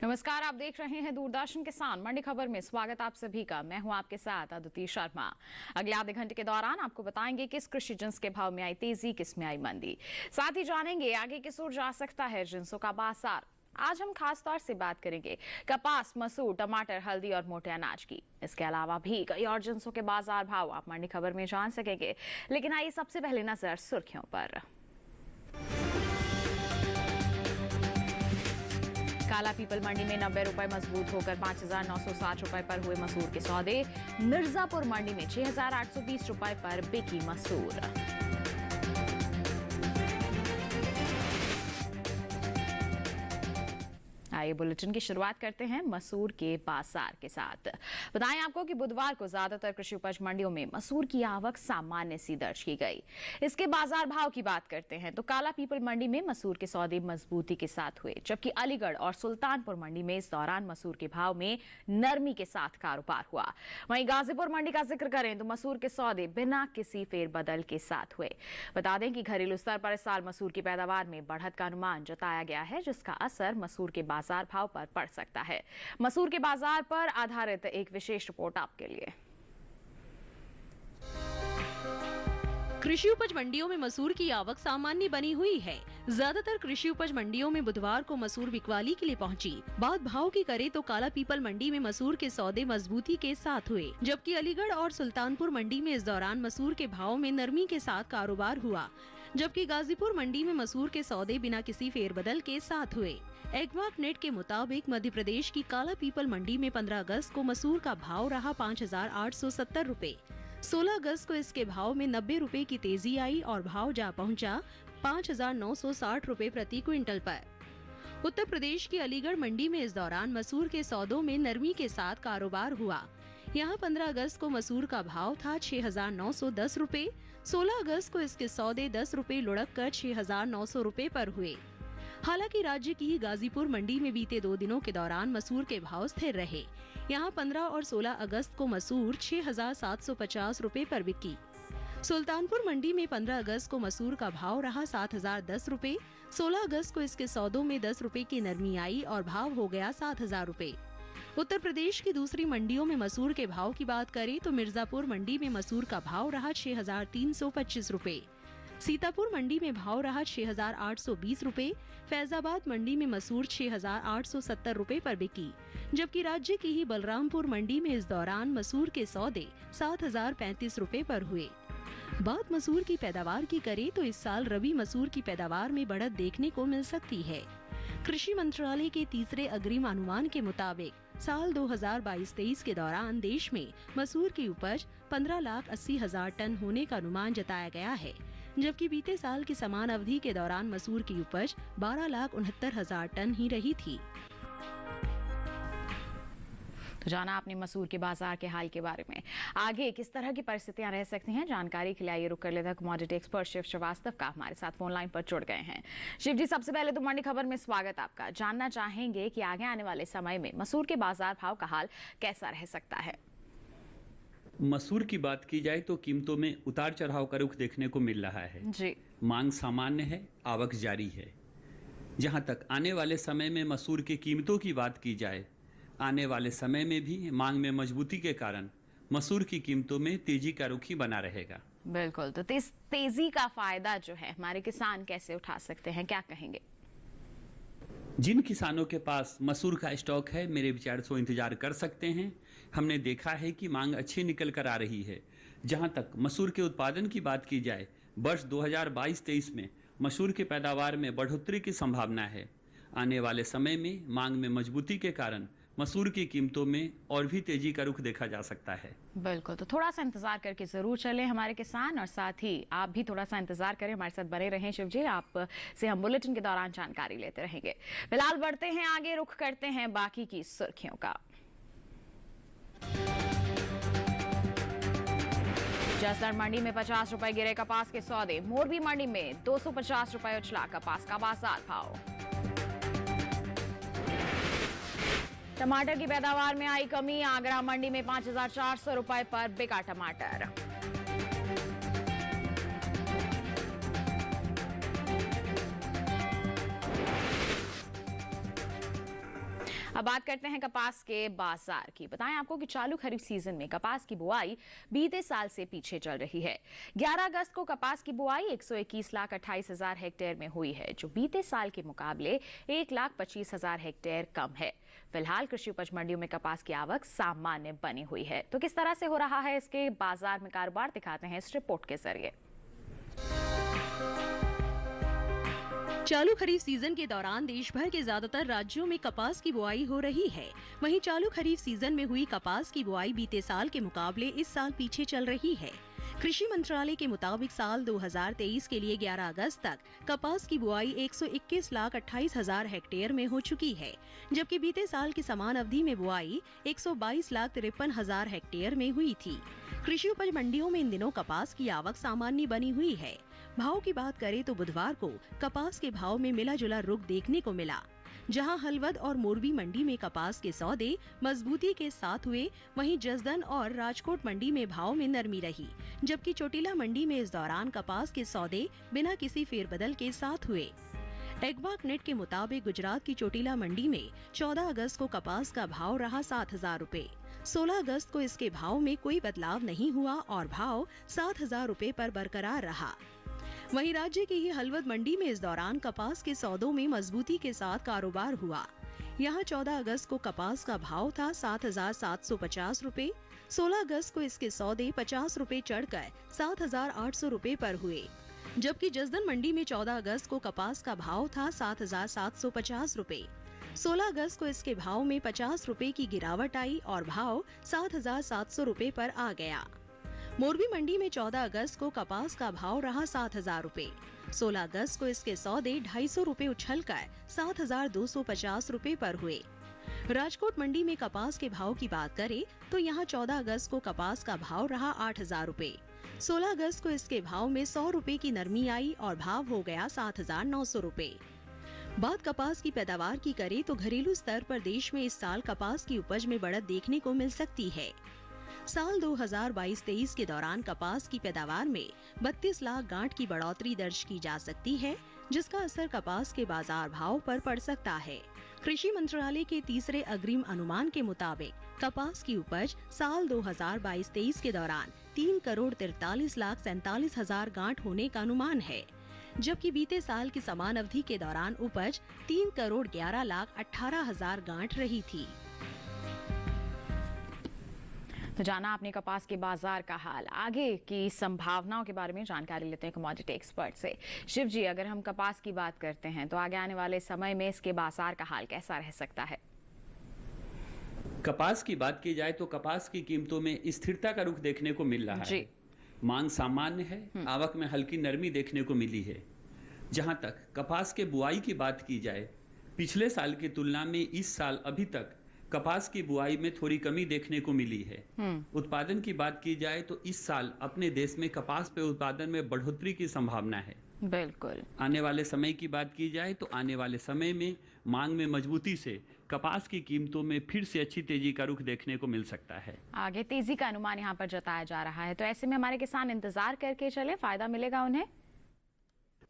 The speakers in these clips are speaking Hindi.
नमस्कार, आप देख रहे हैं दूरदर्शन किसान मंडी खबर में। स्वागत आप सभी का। मैं हूं आपके साथ अदिति शर्मा। अगले आधे घंटे के दौरान आपको बताएंगे किस कृषि जिंस के भाव में आई तेजी, किस में आई मंदी। साथ ही जानेंगे आगे किस ओर जा सकता है जिंसों का बाजार। आज हम खास तौर से बात करेंगे कपास, मसूर, टमाटर, हल्दी और मोटे अनाज की। इसके अलावा भी कई और जिंसों के बाजार भाव आप मंडी खबर में जान सकेंगे। लेकिन आइए सबसे पहले नजर सुर्खियों पर। काला पीपल मंडी में 90 रुपए मजबूत होकर 5,960 रुपए पर हुए मसूर के सौदे। मिर्जापुर मंडी में 6,820 रुपए पर बिकी मसूर। आइए बुलेटिन की शुरुआत करते हैं मसूर के बाजार के साथ। बताएं आपको कि बुधवार को ज्यादातर कृषि उपज मंडियों में मसूर की आवक सामान्य सी दर्ज की गई। इसके बाजार भाव की बात करते हैं तो काला पीपल मंडी में मसूर के सौदे मजबूती के साथ हुए, जबकि अलीगढ़ और सुल्तानपुर मंडी में इस दौरान मसूर के भाव में नरमी के साथ कारोबार हुआ। वहीं गाजीपुर मंडी का जिक्र करें तो मसूर के सौदे बिना किसी फेरबदल के साथ हुए। बता दें कि घरेलू स्तर पर इस साल मसूर की पैदावार में बढ़त का अनुमान जताया गया है, जिसका असर मसूर के बाजार भाव पर पड़ सकता है। मसूर के बाजार पर आधारित एक विशेष रिपोर्ट आपके लिए। कृषि उपज मंडियों में मसूर की आवक सामान्य बनी हुई है। ज्यादातर कृषि उपज मंडियों में बुधवार को मसूर बिकवाली के लिए पहुंची। बात भाव की करे तो काला पीपल मंडी में मसूर के सौदे मजबूती के साथ हुए, जबकि अलीगढ़ और सुल्तानपुर मंडी में इस दौरान मसूर के भाव में नरमी के साथ कारोबार हुआ, जबकि गाजीपुर मंडी में मसूर के सौदे बिना किसी फेरबदल के साथ हुए। एग्मार्क नेट के मुताबिक मध्य प्रदेश की काला पीपल मंडी में 15 अगस्त को मसूर का भाव रहा 5,870 रुपए। 16 अगस्त को इसके भाव में 90 रुपए की तेजी आई और भाव जा पहुंचा 5,960 रुपए प्रति क्विंटल पर। उत्तर प्रदेश की अलीगढ़ मंडी में इस दौरान मसूर के सौदों में नरमी के साथ कारोबार हुआ। यहाँ 15 अगस्त को मसूर का भाव था 6,910 रुपए। 16 अगस्त को इसके सौदे 10 रुपए लुढ़क कर 6,900 रुपए पर हुए। हालांकि राज्य की ही गाजीपुर मंडी में बीते 2 दिनों के दौरान मसूर के भाव स्थिर रहे। यहाँ 15 और 16 अगस्त को मसूर 6,750 रुपए पर बिकी। सुल्तानपुर मंडी में 15 अगस्त को मसूर का भाव रहा 7,010 रुपए। 16 अगस्त को इसके सौदों में 10 रुपए की नरमी आई और भाव हो गया 7,000 रुपए। उत्तर प्रदेश की दूसरी मंडियों में मसूर के भाव की बात करें तो मिर्जापुर मंडी में मसूर का भाव रहा 6,325 रुपए। सीतापुर मंडी में भाव रहा 6,820 रुपए। फैजाबाद मंडी में मसूर 6,870 रुपए पर बिकी, जबकि राज्य की ही बलरामपुर मंडी में इस दौरान मसूर के सौदे 7,035 रुपए पर हुए। बात मसूर की पैदावार की करें तो इस साल रबी मसूर की पैदावार में बढ़त देखने को मिल सकती है। कृषि मंत्रालय के तीसरे अग्रिम अनुमान के मुताबिक साल 2022-23 के दौरान देश में मसूर की उपज 15,80,000 टन होने का अनुमान जताया गया है, जबकि बीते साल की समान अवधि के दौरान मसूर की उपज 12,69,000 टन ही रही थी। तो जाना आपने मसूर के बाजार के हाल के बारे में। आगे किस तरह की परिस्थितियां रह सकती हैं, जानकारी के लिए आइए रुक कर लेते हैं कमोडिटी एक्सपर्ट शिव श्रीवास्तव का। हमारे साथ फोन लाइन पर जुड़ गए हैं। शिव जी, सबसे पहले तो मंडी खबर में स्वागत आपका। जानना चाहेंगे कि आगे आने वाले समय में मसूर के बाजार भाव का हाल कैसा रह सकता है। मसूर की बात की जाए तो कीमतों में उतार चढ़ाव का रुख देखने को मिल रहा है जी। मांग सामान्य है, आवक जारी है। जहां तक आने वाले समय में मसूर की कीमतों की बात की जाए, आने वाले समय में भी मांग में मजबूती के कारण मसूर की कीमतों में तेजी का रुख ही बना रहेगा। बिल्कुल। तो इस तेजी का फायदा जो है हमारे किसान कैसे उठा सकते हैं, क्या कहेंगे? जिन किसानों के पास मसूर का स्टॉक है, मेरे विचार से इंतजार कर सकते हैं। हमने देखा है कि मांग अच्छी निकल कर आ रही है। जहां तक मसूर के उत्पादन की बात की जाए, वर्ष 2022-23 में मसूर की पैदावार में बढ़ोतरी की संभावना है। आने वाले समय में मांग में मजबूती के कारण मसूर की कीमतों में और भी तेजी का रुख देखा जा सकता है। बिल्कुल। तो थोड़ा सा इंतजार करके जरूर चले हमारे किसान, और साथ ही आप भी थोड़ा सा इंतजार करें, हमारे साथ बने रहें। शिव जी, आप से हम बुलेटिन के दौरान जानकारी लेते रहेंगे। फिलहाल बढ़ते हैं आगे, रुख करते हैं बाकी की सुर्खियों का। जसदण मंडी में 50 रुपए गिरे कपास के सौदे। मोरबी मंडी में 250 रुपए उछला कपास का बाजार भाव। टमाटर की पैदावार में आई कमी। आगरा मंडी में 5,400 रुपए पर बिका टमाटर। अब बात करते हैं कपास के बाजार की। बताएं आपको कि चालू खरीफ सीजन में कपास की बुआई बीते साल से पीछे चल रही है। 11 अगस्त को कपास की बुआई 121,28,000 हेक्टेयर में हुई है, जो बीते साल के मुकाबले 1,25,000 हेक्टेयर कम है। फिलहाल कृषि उपज मंडियों में कपास की आवक सामान्य बनी हुई है। तो किस तरह से हो रहा है इसके बाजार में कारोबार, दिखाते हैं इस रिपोर्ट के जरिए। चालू खरीफ सीजन के दौरान देश भर के ज्यादातर राज्यों में कपास की बुआई हो रही है। वहीं चालू खरीफ सीजन में हुई कपास की बुआई बीते साल के मुकाबले इस साल पीछे चल रही है। कृषि मंत्रालय के मुताबिक साल 2023 के लिए 11 अगस्त तक कपास की बुआई 121,28,000 हेक्टेयर में हो चुकी है, जबकि बीते साल की समान अवधि में बुआई 122,53,000 हेक्टेयर में हुई थी। कृषि उपज मंडियों में इन दिनों कपास की आवक सामान्य बनी हुई है। भाव की बात करें तो बुधवार को कपास के भाव में मिला जुला रुख देखने को मिला। जहां हलवद और मोरबी मंडी में कपास के सौदे मजबूती के साथ हुए, वहीं जसदन और राजकोट मंडी में भाव में नरमी रही, जबकि चोटिला मंडी में इस दौरान कपास के सौदे बिना किसी फेरबदल के साथ हुए। एग्बाक नेट के मुताबिक गुजरात की चोटिला मंडी में 14 अगस्त को कपास का भाव रहा 7,000 रुपए। 16 अगस्त को इसके भाव में कोई बदलाव नहीं हुआ और भाव 7,000 रुपए पर बरकरार रहा। वहीं राज्य की ही हलवद मंडी में इस दौरान कपास के सौदों में मजबूती के साथ कारोबार हुआ। यहां 14 अगस्त को कपास का भाव था 7,750 रुपए। 16 अगस्त को इसके सौदे 50 रुपए चढ़कर 7,800 रुपए पर हुए, जबकि जसदन मंडी में 14 अगस्त को कपास का भाव था 7,750 रुपए। 16 अगस्त को इसके भाव में 50 रुपए की गिरावट आई और भाव 7,700 रुपए पर आ गया। मोरबी मंडी में 14 अगस्त को कपास का भाव रहा 7,000 रुपए। 16 अगस्त को इसके सौदे 250 रुपए उछलकर 7,250 रुपए पर हुए। राजकोट मंडी में कपास के भाव की बात करें तो यहां 14 अगस्त को कपास का भाव रहा 8,000 रुपए। 16 अगस्त को इसके भाव में 100 रुपए की नरमी आई और भाव हो गया 7,900 रुपए। बात कपास की पैदावार की करें तो घरेलू स्तर पर देश में इस साल कपास की उपज में बढ़त देखने को मिल सकती है। साल 2022-23 के दौरान कपास की पैदावार में 32 लाख गांठ की बढ़ोतरी दर्ज की जा सकती है, जिसका असर कपास के बाजार भाव पर पड़ सकता है। कृषि मंत्रालय के तीसरे अग्रिम अनुमान के मुताबिक कपास की उपज साल 2022-23 के दौरान 3,43,47,000 गांठ होने का अनुमान है, जबकि बीते साल की समान अवधि के दौरान उपज 3,11,18,000 गांठ रही थी। तो जाना आपने कपास के बाजार का हाल। आगे की संभावनाओं के बारे में जानकारी लेते हैं कमोडिटी एक्सपर्ट से। शिव जी, अगर हम कपास की बात करते हैं तो आगे आने वाले समय में इसके बाजार का हाल कैसा रह सकता है? कपास की बात की जाए तो कपास की कीमतों में स्थिरता का रुख देखने को मिल रहा है। मांग सामान्य है, आवक में हल्की नरमी देखने को मिली है। जहां तक कपास के बुआई की बात की जाए, पिछले साल की तुलना में इस साल अभी तक कपास की बुआई में थोड़ी कमी देखने को मिली है। उत्पादन की बात की जाए तो इस साल अपने देश में कपास पे उत्पादन में बढ़ोतरी की संभावना है। बिल्कुल। आने वाले समय की बात की जाए तो आने वाले समय में मांग में मजबूती से कपास की कीमतों में फिर से अच्छी तेजी का रुख देखने को मिल सकता है। आगे तेजी का अनुमान यहाँ पर जताया जा रहा है, तो ऐसे में हमारे किसान इंतजार करके चले, फायदा मिलेगा उन्हें।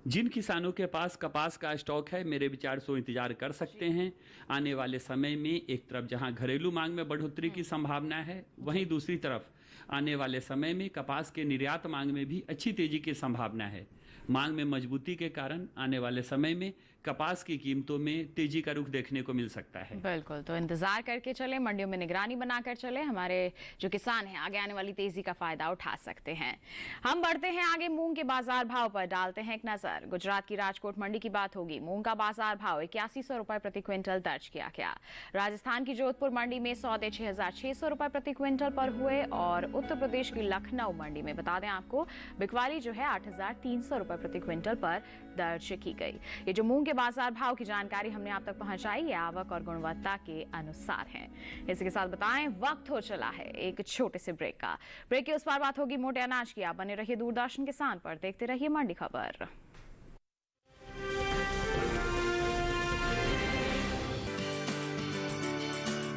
जिन किसानों के पास कपास का स्टॉक है, मेरे विचार से इंतजार कर सकते हैं। आने वाले समय में एक तरफ जहां घरेलू मांग में बढ़ोतरी की संभावना है, वहीं दूसरी तरफ आने वाले समय में कपास के निर्यात मांग में भी अच्छी तेजी की संभावना है। मांग में मजबूती के कारण आने वाले समय में कपास की कीमतों में तेजी का रुख देखने को मिल सकता है। बिल्कुल, तो इंतजार करके चले, मंडियों में निगरानी बनाकर चले। हमारे जो किसान हैं आगे आने वाली तेजी का फायदा उठा सकते हैं। हम बढ़ते हैं आगे, मूंग के बाजार भाव पर डालते हैं एक नजर। गुजरात की राजकोट मंडी की बात होगी। मूंग का बाजार भाव 8100 रुपए प्रति क्विंटल दर्ज किया गया। राजस्थान की जोधपुर मंडी में सौदे 6,600 रुपए प्रति क्विंटल पर हुए और उत्तर प्रदेश की लखनऊ मंडी में बता दें आपको बिकवाली जो है 8,300 रुपए प्रति क्विंटल पर दर्ज की गई। ये जो मूंग के बाजार भाव की जानकारी हमने आप तक पहुंचाई, ये आवक और गुणवत्ता के अनुसार है। इसी के साथ बताएं वक्त हो चला है एक छोटे से ब्रेक का। ब्रेक के उस पार बात होगी मोटे अनाज की। आप बने रहिए दूरदर्शन किसान पर, देखते रहिए मंडी खबर।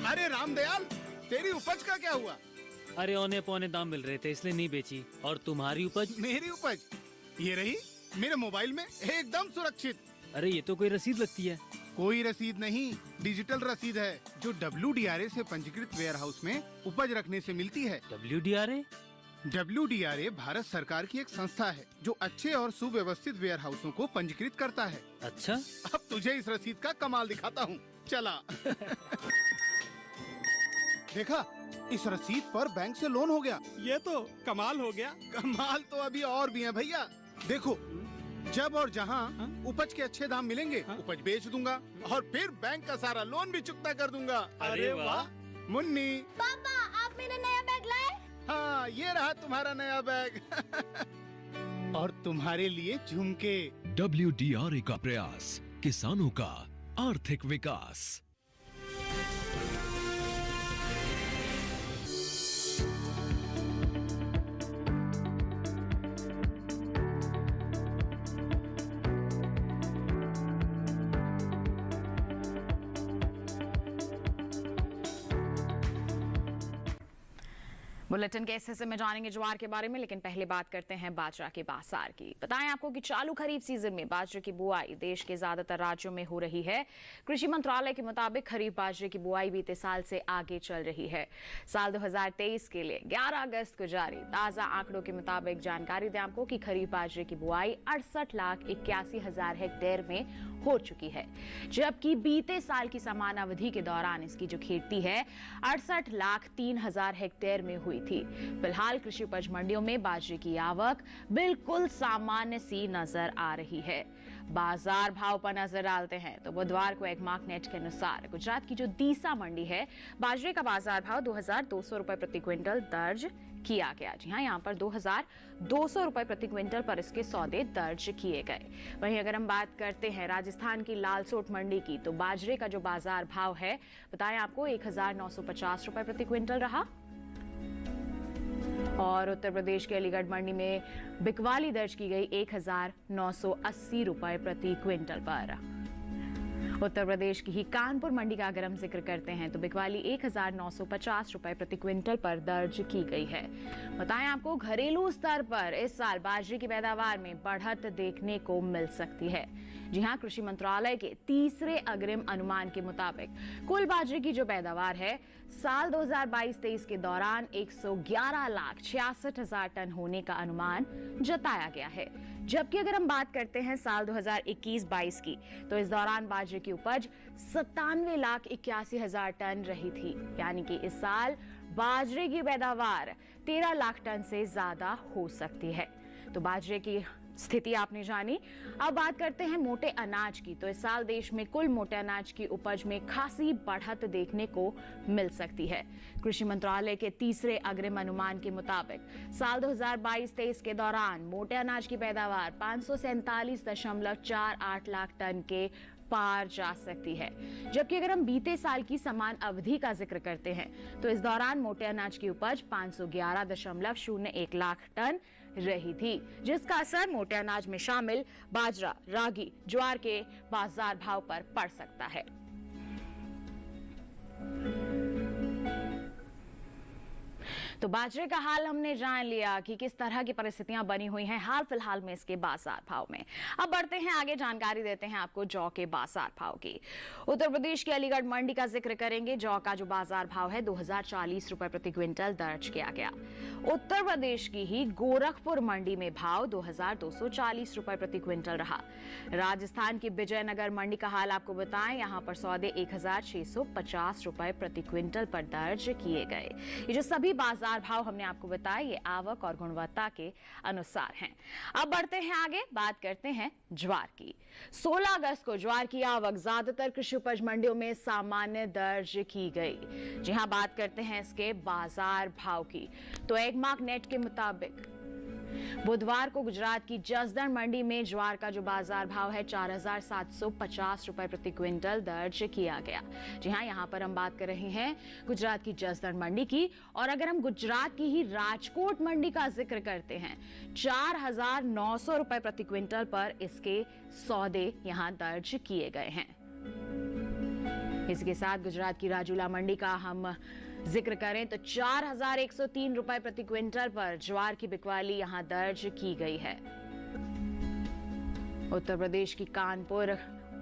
अरे रामदयाल, तेरी उपज का क्या हुआ? अरे औने पौने दाम मिल रहे थे इसलिए नहीं बेची। और तुम्हारी उपज? मेरी उपज ये रही मेरे मोबाइल में एकदम सुरक्षित। अरे ये तो कोई रसीद लगती है। कोई रसीद नहीं, डिजिटल रसीद है जो WDRA से पंजीकृत वेयर हाउस में उपज रखने से मिलती है। WDRA? WDRA भारत सरकार की एक संस्था है जो अच्छे और सुव्यवस्थित वेयर हाउसों को पंजीकृत करता है। अच्छा, अब तुझे इस रसीद का कमाल दिखाता हूँ, चला। देखा, इस रसीद पर बैंक से लोन हो गया। ये तो कमाल हो गया। कमाल तो अभी और भी है भैया। देखो, जब और जहाँ उपज के अच्छे दाम मिलेंगे, उपज बेच दूंगा और फिर बैंक का सारा लोन भी चुकता कर दूंगा। अरे वाह। मुन्नी, पापा, आप मेरा नया बैग लाए? हाँ, ये रहा तुम्हारा नया बैग। और तुम्हारे लिए झुमके। WDRA का प्रयास, किसानों का आर्थिक विकास। बुलेटिन के इस हिस्से में जानेंगे ज्वार के बारे में, लेकिन पहले बात करते हैं बाजरा के बाजार की। बताएं आपको कि चालू खरीफ सीजन में बाजरे की बुआई देश के ज्यादातर राज्यों में हो रही है। कृषि मंत्रालय के मुताबिक खरीफ बाजरे की बुआई बीते साल से आगे चल रही है। साल 2023 के लिए 11 अगस्त को जारी ताजा आंकड़ों के मुताबिक जानकारी दें आपको कि खरीफ बाजरे की बुआई 68,81,000 हेक्टेयर में हो चुकी है, जबकि बीते साल की समान अवधि के दौरान इसकी जो खेती है 68,03,000 हेक्टेयर में हुई थी। फिलहाल कृषि उपज मंडियों में बाजरे की आवक बिल्कुल सामान्य सी नजर आ रही है। बाजार भाव पर नजर डालते हैं तो बुधवार को एगमार्क नेट के अनुसार गुजरात की जो दीसा मंडी है, बाजरे का बाजार भाव 2,200 रुपए प्रति क्विंटल दर्ज किया गया। जी हाँ, यहाँ पर 2,200 रुपए प्रति क्विंटल पर इसके सौदे दर्ज किए गए। वहीं अगर हम बात करते हैं राजस्थान की लालसोट मंडी की, तो बाजरे का जो बाजार भाव है बताएं आपको 1,950 रुपए प्रति क्विंटल रहा। और उत्तर प्रदेश के अलीगढ़ मंडी में बिकवाली दर्ज की गई 1,980 रुपए प्रति क्विंटल पर। उत्तर प्रदेश की ही कानपुर मंडी का अगर हम जिक्र करते हैं तो बिकवाली 1,950 रुपए प्रति क्विंटल पर दर्ज की गई है। बताएं आपको घरेलू स्तर पर इस साल बाजरे की पैदावार में बढ़त देखने को मिल सकती है। जी हां, कृषि मंत्रालय के तीसरे अग्रिम अनुमान के मुताबिक कुल बाजरे की जो पैदावार है साल 2022-23 के दौरान 111,66,000 टन होने का अनुमान जताया गया है। जबकि अगर हम बात करते हैं साल 2021-22 की, तो इस दौरान बाजरे की उपज 97,81,000 टन रही थी। यानी कि इस साल बाजरे की पैदावार 13 लाख टन से ज्यादा हो सकती है। तो बाजरे की स्थिति आपने जानी। अब बात करते हैं मोटे अनाज की। तो इस साल देश में कुल मोटे अनाज की उपज में खासी बढ़त देखने को मिल सकती है। कृषि मंत्रालय के तीसरे अग्रिम अनुमान के मुताबिक साल 2022-23 के दौरान मोटे अनाज की पैदावार 547.48 लाख टन के पार जा सकती है। जबकि अगर हम बीते साल की समान अवधि का जिक्र करते हैं तो इस दौरान मोटे अनाज की उपज 511.01 लाख टन रही थी, जिसका असर मोटे अनाज में शामिल बाजरा, रागी, ज्वार के बाजार भाव पर पड़ सकता है। तो बाजरे का हाल हमने जान लिया कि किस तरह की परिस्थितियां बनी हुई हैं हाल फिलहाल में इसके बाजार भाव में। अब बढ़ते हैं आगे, जानकारी देते हैं आपको जौ के बाजार भाव की। उत्तर प्रदेश के अलीगढ़ मंडी का जिक्र करेंगे। जौ का जो बाजार भाव है 2,040 रुपए प्रति क्विंटल दर्ज किया गया। उत्तर प्रदेश की ही गोरखपुर मंडी में भाव 2,240 रुपए प्रति क्विंटल रहा। राजस्थान की विजयनगर मंडी का हाल आपको बताएं, यहाँ पर सौदे 1,650 रुपए प्रति क्विंटल पर दर्ज किए गए। ये जो सभी बाजार भाव हमने आपको बताया ये आवक और गुणवत्ता के अनुसार हैं। अब बढ़ते हैं आगे, बात करते हैं ज्वार की। 16 अगस्त को ज्वार की आवक ज्यादातर कृषि उपज मंडियों में सामान्य दर्ज की गई। जी हां, बात करते हैं इसके बाजार भाव की। तो एगमार्क नेट के मुताबिक बुधवार को गुजरात की जसदण मंडी में ज्वार का जो बाजार भाव है 4,750 रुपए प्रति क्विंटल दर्ज किया गया। जी हां, यहां पर हम बात कर रहे हैं गुजरात की जसदण मंडी की। और अगर हम गुजरात की ही राजकोट मंडी का जिक्र करते हैं 4,900 रुपए प्रति क्विंटल पर इसके सौदे यहां दर्ज किए गए हैं। इसके साथ गुजरात की राजूला मंडी का हम जिक्र करें तो 4,103 रुपए प्रति क्विंटल पर ज्वार की बिकवाली यहां दर्ज की गई है। उत्तर प्रदेश की कानपुर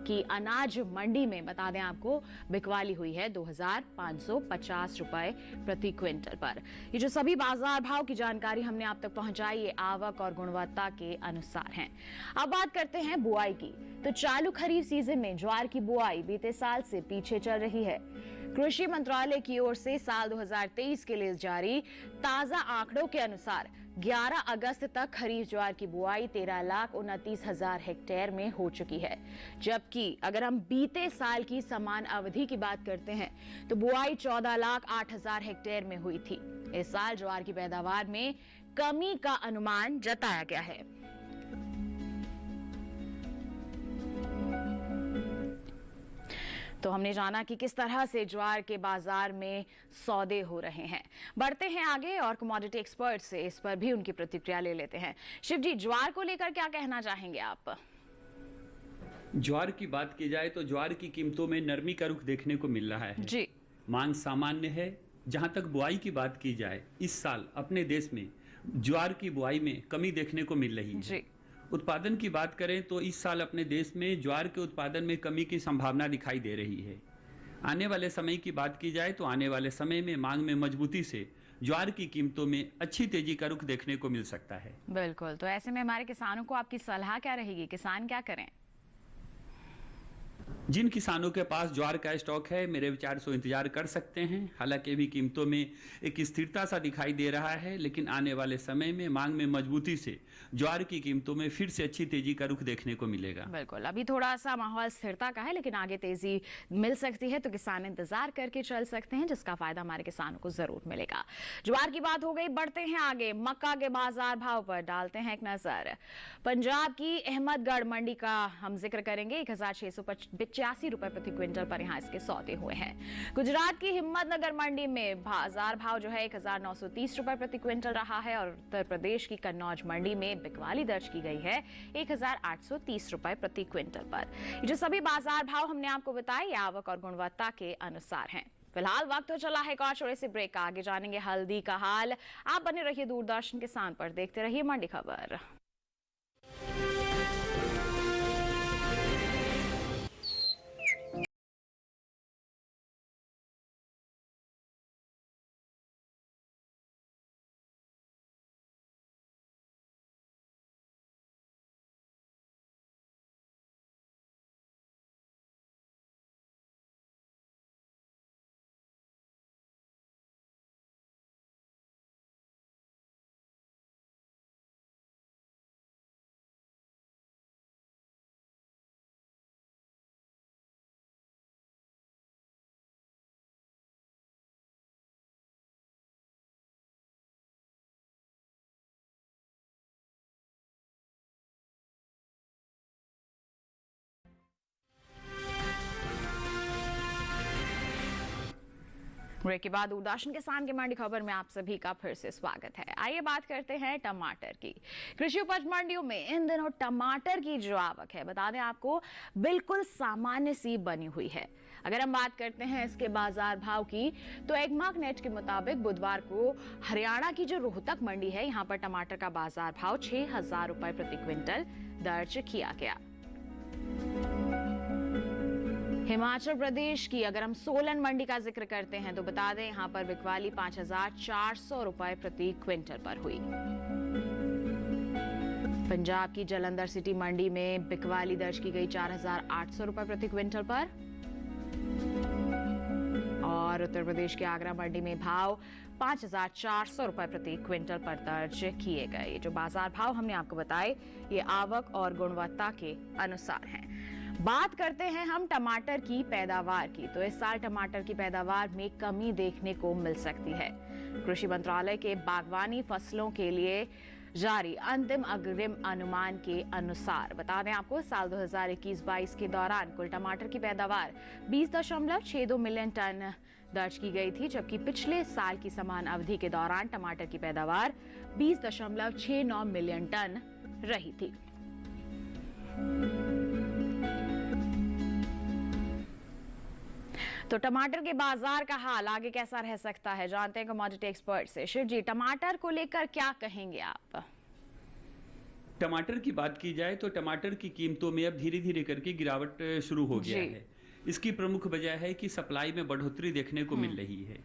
की अनाज मंडी में बता दें आपको बिकवाली हुई है 2550 रुपए प्रति क्विंटल पर। ये जो सभी बाजार भाव की जानकारी हमने आप तक पहुंचाई, ये आवक और गुणवत्ता के अनुसार हैं। अब बात करते हैं बुआई की। तो चालू खरीफ सीजन में ज्वार की बुआई बीते साल से पीछे चल रही है। कृषि मंत्रालय की ओर से साल 2023 के लिए जारी ताजा आंकड़ों के अनुसार 11 अगस्त तक खरीफ ज्वार की बुआई 13,29,000 हेक्टेयर में हो चुकी है, जबकि अगर हम बीते साल की समान अवधि की बात करते हैं तो बुआई 14,08,000 हेक्टेयर में हुई थी। इस साल ज्वार की पैदावार में कमी का अनुमान जताया गया है। तो हमने जाना कि किस तरह से ज्वार के बाजार में सौदे हो रहे हैं। बढ़ते हैं आगे और कमोडिटी एक्सपर्ट से इस पर भी उनकी प्रतिक्रिया ले लेते हैं। शिव जी, ज्वार को लेकर क्या कहना चाहेंगे आप? ज्वार की बात की जाए तो ज्वार की कीमतों में नरमी का रुख देखने को मिल रहा है जी। मांग सामान्य है। जहां तक बुआई की बात की जाए, इस साल अपने देश में ज्वार की बुआई में कमी देखने को मिल रही है जी। उत्पादन की बात करें तो इस साल अपने देश में ज्वार के उत्पादन में कमी की संभावना दिखाई दे रही है। आने वाले समय की बात की जाए तो आने वाले समय में मांग में मजबूती से ज्वार की कीमतों में अच्छी तेजी का रुख देखने को मिल सकता है। बिल्कुल। तो ऐसे में हमारे किसानों को आपकी सलाह क्या रहेगी? किसान क्या करें? जिन किसानों के पास ज्वार का स्टॉक है, मेरे विचार से इंतजार कर सकते हैं। हालांकि अभी कीमतों में एक स्थिरता सा दिखाई दे रहा है, लेकिन आने वाले समय में मांग में मजबूती से ज्वार की कीमतों में फिर से अच्छी तेजी का रुख देखने को मिलेगा। बिल्कुल। अभी थोड़ा सा माहौल स्थिरता का है, लेकिन आगे तेजी मिल सकती है, तो किसान इंतजार करके चल सकते हैं, जिसका फायदा हमारे किसानों को जरूर मिलेगा। ज्वार की बात हो गई, बढ़ते हैं आगे। मक्का के बाजार भाव पर डालते हैं एक नजर। पंजाब की अहमदगढ़ मंडी का हम जिक्र करेंगे। 1685 रुपए प्रति क्विंटल पर यहाँ इसके सौदे हुए हैं। गुजरात की हिम्मतनगर मंडी में बाजार भाव जो है 1930 रुपए प्रति क्विंटल रहा है और उत्तर प्रदेश की कन्नौज मंडी में बिकवाली दर्ज की गई है 1830 रुपए प्रति क्विंटल पर। ये जो सभी बाजार भाव हमने आपको बताए, आवक और गुणवत्ता के अनुसार हैं। फिलहाल वक्त तो चला है एक और छोटे से ब्रेक का। आगे जानेंगे हल्दी का हाल। आप बने रहिए दूरदर्शन किसान पर, देखते रहिए मंडी खबर। ब्रेक के बाद दूरदर्शन किसान के मंडी खबर में आप सभी का फिर से स्वागत है। आइए बात करते हैं टमाटर की। कृषि उपज मंडियों में इन दिनों टमाटर की जो आवक है, बता दें आपको, बिल्कुल सामान्य सी बनी हुई है। अगर हम बात करते हैं इसके बाजार भाव की, तो एगमार्क नेट के मुताबिक बुधवार को हरियाणा की जो रोहतक मंडी है, यहाँ पर टमाटर का बाजार भाव 6,000 रुपए प्रति क्विंटल दर्ज किया गया। हिमाचल प्रदेश की अगर हम सोलन मंडी का जिक्र करते हैं, तो बता दें यहाँ पर बिकवाली 5,400 रुपए प्रति क्विंटल पर हुई। पंजाब की जालंधर सिटी मंडी में बिकवाली दर्ज की गई 4,800 रुपए प्रति क्विंटल पर। और उत्तर प्रदेश के आगरा मंडी में भाव 5,400 रुपए प्रति क्विंटल पर दर्ज किए गए। जो बाजार भाव हमने आपको बताए, ये आवक और गुणवत्ता के अनुसार हैं। बात करते हैं हम टमाटर की पैदावार की, तो इस साल टमाटर की पैदावार में कमी देखने को मिल सकती है। कृषि मंत्रालय के बागवानी फसलों के लिए जारी अंतिम अग्रिम अनुमान के अनुसार बता दें आपको, साल 2021-22 के दौरान कुल टमाटर की पैदावार 20.62 मिलियन टन दर्ज की गई थी, जबकि पिछले साल की समान अवधि के दौरान टमाटर की पैदावार 20.69 मिलियन टन रही थी। तो टमाटर के बाजार का हाल आगे कैसा रह सकता है, जानते हैं कमोडिटी एक्सपर्ट से। शिव जी, टमाटर को लेकर क्या कहेंगे आप? टमाटर की बात की जाए तो टमाटर की कीमतों में अब धीरे धीरे करके गिरावट शुरू हो गया जी। है। इसकी प्रमुख वजह है कि सप्लाई में बढ़ोतरी देखने को मिल रही है।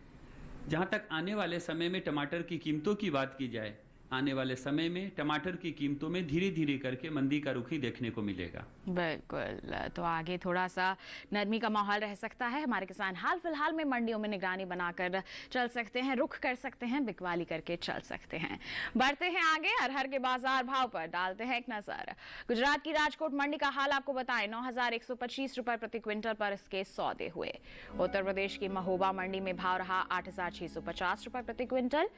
जहां तक आने वाले समय में टमाटर की कीमतों की बात की जाए, आने वाले समय में टमाटर की कीमतों में धीरे धीरे करके मंदी का रुख ही देखने को मिलेगा। बिल्कुल, तो आगे थोड़ा सा नरमी का माहौल रह सकता है। हमारे किसान हाल फिलहाल में मंडियों में निगरानी बनाकर चल सकते हैं, रुख कर सकते हैं, बिकवाली करके चल सकते हैं। बढ़ते हैं आगे, अरहर के बाजार भाव पर डालते हैं एक नजर। गुजरात की राजकोट मंडी का हाल आपको बताएं, 9,125 रुपए प्रति क्विंटल पर इसके सौदे हुए। उत्तर प्रदेश की महोबा मंडी में भाव रहा 8,650 रुपए प्रति क्विंटल।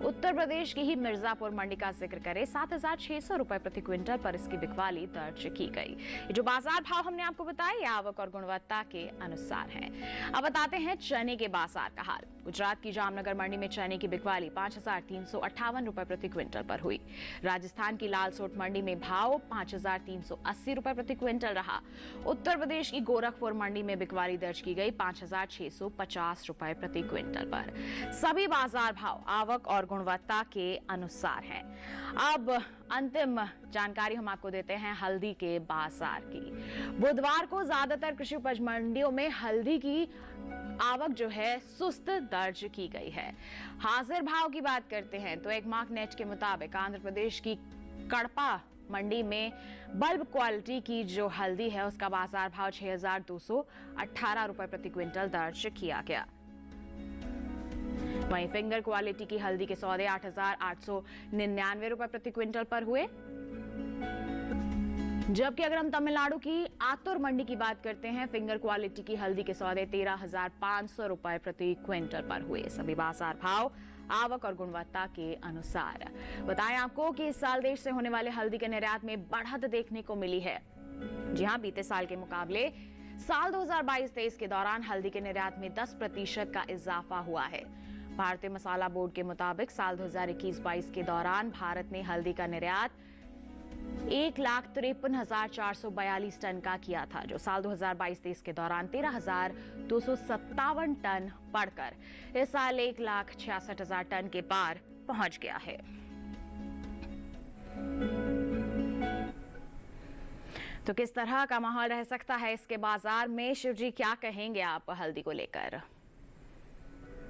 उत्तर प्रदेश की ही मिर्जापुर मंडी का जिक्र करें, 7,600 रुपए प्रति क्विंटल पर इसकी बिकवाली दर्ज की गई। ये जो बाजार भाव हमने आपको बताया, ये आवक और गुणवत्ता के अनुसार है। अब बताते हैं चने के बाजार का हाल। गुजरात की जामनगर मंडी में चने की बिकवाली 5,358 रुपए प्रति क्विंटल पर हुई। राजस्थान की लालसोट मंडी में भाव 5,380 रुपए प्रति क्विंटल रहा। उत्तर प्रदेश की गोरखपुर मंडी में बिकवाली दर्ज की गई 5,650 रुपए प्रति क्विंटल पर। सभी बाजार भाव आवक और गुणवत्ता के अनुसार है। अब अंतिम जानकारी हम आपको देते हैं हल्दी के बाजार की। बुधवार को ज्यादातर कृषि उपज मंडियों में हल्दी की आवक जो है सुस्त दर्ज की गई है। हाजिर भाव की बात करते हैं तो एक मार्क नेट के मुताबिक आंध्र प्रदेश की कड़पा मंडी में बल्ब क्वालिटी की जो हल्दी है उसका बाजार भाव 6,218 रुपए प्रति क्विंटल दर्ज किया गया। वहीं फिंगर क्वालिटी की हल्दी के सौदे 8,899 रुपए प्रति क्विंटल पर हुए। जबकि अगर हम तमिलनाडु की आतुर मंडी की बात करते हैं, फिंगर क्वालिटी की हल्दी के सौदे 13,500 रुपए प्रति क्विंटल पर हुए। सभी बाजार भाव आवक और गुणवत्ता के अनुसार। बताएं आपको कि इस साल देश से होने वाले हल्दी के निर्यात में बढ़त देखने को मिली है। जी हां, बीते साल के मुकाबले साल 2022-23 के दौरान हल्दी के निर्यात में 10% का इजाफा हुआ है। भारतीय मसाला बोर्ड के मुताबिक साल 2021-22 के दौरान भारत ने हल्दी का निर्यात 1,53,442 टन का किया था, जो साल 2022-23 के दौरान 13,257 टन बढ़कर इस साल 1,66,000 टन के पार पहुंच गया है। तो किस तरह का माहौल रह सकता है इसके बाजार में? शिव जी, क्या कहेंगे आप हल्दी को लेकर?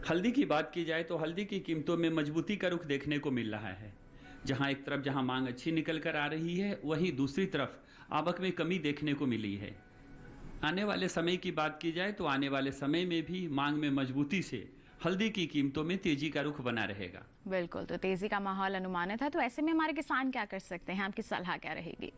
हल्दी की बात की जाए तो हल्दी की कीमतों में मजबूती का रुख देखने को मिल रहा है। जहां एक तरफ जहां मांग अच्छी निकल कर आ रही है, वहीं दूसरी तरफ आवक में कमी देखने को मिली है। आने वाले समय की बात की जाए तो आने वाले समय में भी मांग में मजबूती से हल्दी की कीमतों में तेजी का रुख बना रहेगा। बिल्कुल, तो तेजी का माहौल अनुमानित है। तो ऐसे में हमारे किसान क्या कर सकते हैं? आपकी सलाह क्या रहेगी?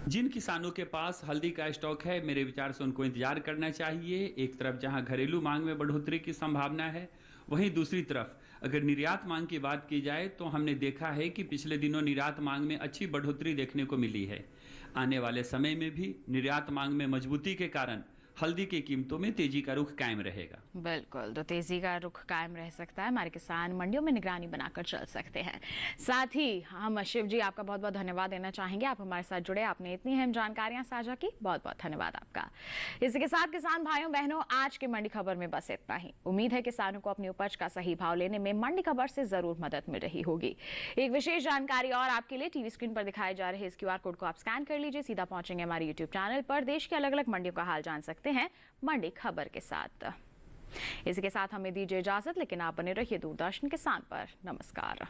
जिन किसानों के पास हल्दी का स्टॉक है, मेरे विचार से उनको इंतजार करना चाहिए। एक तरफ जहां घरेलू मांग में बढ़ोतरी की संभावना है, वहीं दूसरी तरफ अगर निर्यात मांग की बात की जाए तो हमने देखा है कि पिछले दिनों निर्यात मांग में अच्छी बढ़ोतरी देखने को मिली है। आने वाले समय में भी निर्यात मांग में मजबूती के कारण हल्दी की कीमतों में तेजी का रुख कायम रहेगा। बिल्कुल, तो तेजी का रुख कायम रह सकता है। हमारे किसान मंडियों में निगरानी बनाकर चल सकते हैं। साथ ही हम शिव जी आपका बहुत बहुत धन्यवाद देना चाहेंगे, आप हमारे साथ जुड़े, आपने इतनी अहम जानकारियां साझा की, बहुत बहुत धन्यवाद आपका। इसी के साथ किसान भाइयों बहनों, आज की मंडी खबर में बस इतना ही। उम्मीद है किसानों को अपनी उपज का सही भाव लेने में मंडी खबर से जरूर मदद मिल रही होगी। एक विशेष जानकारी और आपके लिए, टीवी स्क्रीन पर दिखाए जा रहे इस QR कोड को आप स्कैन कर लीजिए, सीधा पहुंचेंगे हमारे YouTube चैनल पर। देश की अलग अलग मंडियों का हाल जान सकते हैं मंडी खबर के साथ। इसी के साथ हमें दीजिए इजाजत, लेकिन आप बने रहिए दूरदर्शन किसान पर। नमस्कार।